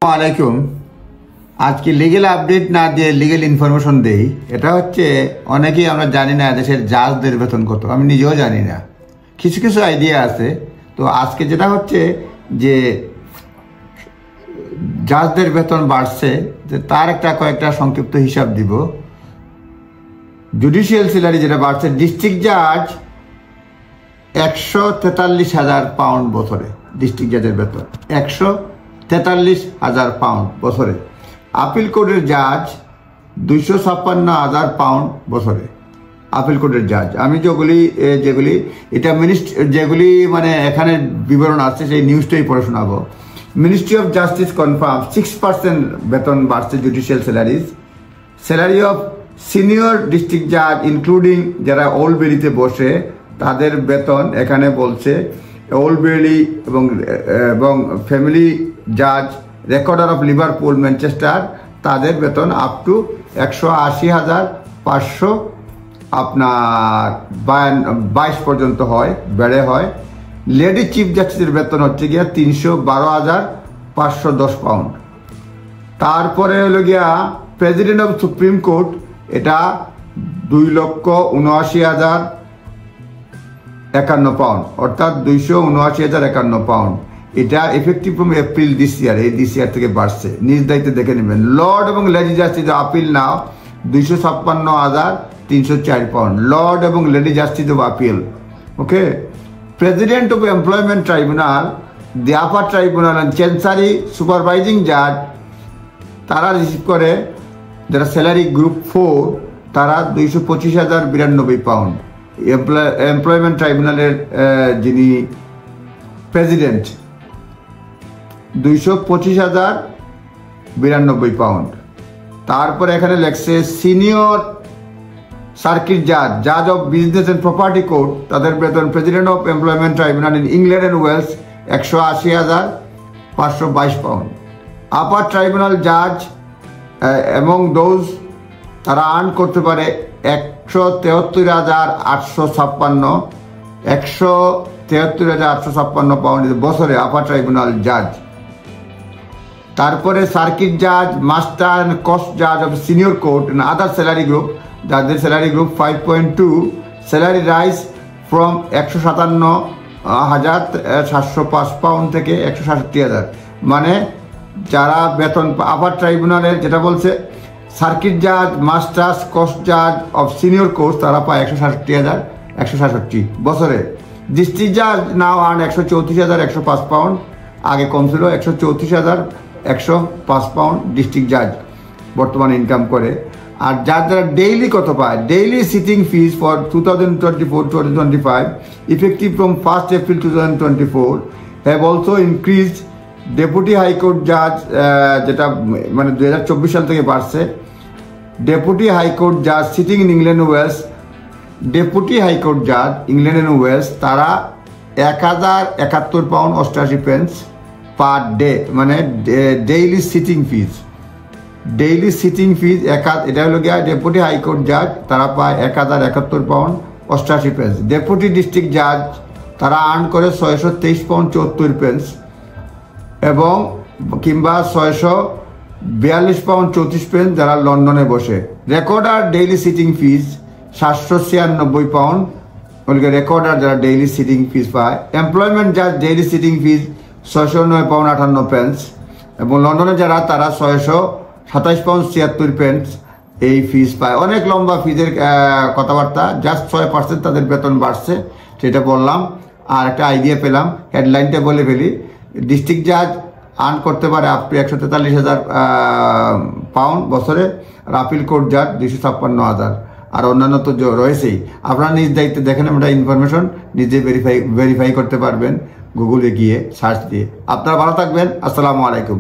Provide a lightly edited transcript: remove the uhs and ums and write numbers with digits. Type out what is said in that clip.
আলাইকুম। আজকে legal update না দিয়ে লিগেল ইনফরমেশন দেই। এটা হচ্ছে অনেকেই আমরা জানি না দেশের জাজদের বেতন কত, আমি নিজেও জানি না, কিছু কিছু আইডিয়া আছে। তো আজকে যেটা হচ্ছে যে জাজদের বেতন বাড়ছে, যে তার কয়েকটা সংক্ষিপ্ত হিসাব দিব। জুডিশিয়াল স্যালারি যেটা বাড়ছে, ডিস্ট্রিক্ট জাজ 143,000 পাউন্ড বছরে, ডিস্ট্রিক্ট জাজের বেতন 143,000 পাউন্ড বছরে। আপিল কোর্টের জাজ 256,000 পাউন্ড বছরে। আপিল কোর্টের জাজ আমি যেগুলি এটা যেগুলি মানে এখানে বিবরণ আছে, সেই নিউজটাই পড়ে শোনাবো। মিনিস্ট্রি অফ জাস্টিস কনফার্ম 6% বেতন বাড়ছে judicial salaries. Salary of senior district জাজ ইনক্লুডিং যারা ওল্ড বেরিতে বসে তাদের বেতন এখানে বলছে ওল্ড বেরি এবং ফ্যামিলি জাজ, রেকর্ডার অফ লিভারপুল, ম্যানচেস্টার, তাদের বেতন আপ টু 180,500 আপনার 22 পর্যন্ত হয়, বেড়ে হয়। লেডি চিফ জাস্টিসের বেতন হচ্ছে গিয়া 312,510 পাউন্ড। তারপরে হলো গিয়া প্রেসিডেন্ট অফ সুপ্রিম কোর্ট, এটা 2,79,051 পাউন্ড, অর্থাৎ 279,051 পাউন্ড। এটা effective from April this year থেকে বাড়ছে। নিজ দায়িত্বে দেখে নেবেন। লর্ড এবং lady justice appeal now 256,304 pound, lord এবং lady justice of appeal. Okay, president of employment tribunal, the upper tribunal and chancery supervising জাজ, তারা রিসিভ করে যারা স্যালারি গ্রুপ 4, তারা 225,092 পাউন্ড। এমপ্লয়মেন্ট ট্রাইব্যুনালের যিনি প্রেসিডেন্ট 225,092 পাউন্ড। তারপরে এখানে লেখছে সিনিয়র সার্কিট জাজ, জাজ of business and property court, তাদের বেতন president of employment tribunal in England and Wales 180,522 pound. Upper tribunal জাজ এবং দোজ, তারা আর্ন করতে পারে 173,856 পাউন্ড বছরে, আপার ট্রাইব্যুনাল জাজ। তারপরে সার্কিট জাজ, মাস্টার অ্যান্ড কস্ট জাজ of senior court and other salary group, যাদের salary group 5.2, salary rise from 157,705 pound থেকে 167,000। মানে যারা বেতন আপার ট্রাইব্যুনালের যেটা বলছে সার্কিট জাজ, মাস্টার্স, কস্ট জাজ অফ সিনিয়র কোর্ট, তারা পায় 167,167 বছরে। ডিস্ট্রিক্ট জাজ নাও আর্ন 134,105 পাউন্ড, আগে কম ছিল 134,105 পাউন্ড ডিস্ট্রিক্ট জাজ বর্তমানে ইনকাম করে। আর যারা ডেইলি কত পায়, daily sitting fees for 2024-2025 effective from 1 April 2024 have also increased. Deputy high court জাজ, যেটা মানে 2024 সাল থেকে বাড়ছে। ডেপুটি হাইকোর্ট জাজ sitting in England Wales, deputy high court জাজ ইংল্যান্ড অ্যান্ড ওয়েলস, তারা 1,071 পাউন্ড 88 পেন্স পার ডে, মানে daily sitting fees. Daily sitting fees এটা হলো গিয়া ডেপুটি হাইকোর্ট জাজ, তারা পায় 1,071 পাউন্ড 88 পেন্স। ডেপুটি ডিস্ট্রিক্ট জাজ, তারা আর্ন করে 623 পাউন্ড 74 পেন্স এবং কিংবা 642 পাউন্ড 34 পেন্স যারা লন্ডনে বসে। রেকর্ডার ডেইলি সিটিং ফিজ 796 পাউন্ড, ওইদিকে রেকর্ডার যারা ডেইলি সিটিং ফিজ পায়। এমপ্লয়মেন্ট জাজ ডেইলি সিটিং ফিজ 609 পাউন্ড 58 পেন্স এবং লন্ডনে যারা, তারা 627 পাউন্ড 76 পেন্স এই ফিজ পায়। অনেক লম্বা ফিজের কথাবার্তা। জাস্ট 6% তাদের বেতন বাড়ছে, সেটা বললাম। আর একটা আইডিয়া পেলাম, হেডলাইনটা বলে ফেলি। ডিস্ট্রিক্ট জাজ আর্ন করতে পারে আপ টু 143,000 পাউন্ড বছরে, আর আপিল কোর্ট জাজ 256,000, আর অন্যান্য তো রয়েছেই। আপনারা নিজ দায়িত্বে দেখেন, আমরা ইনফরমেশন নিজে ভেরিফাই করতে পারবেন গুগলে গিয়ে সার্চ দিয়ে। আপনারা ভালো থাকবেন। আসসালামু আলাইকুম।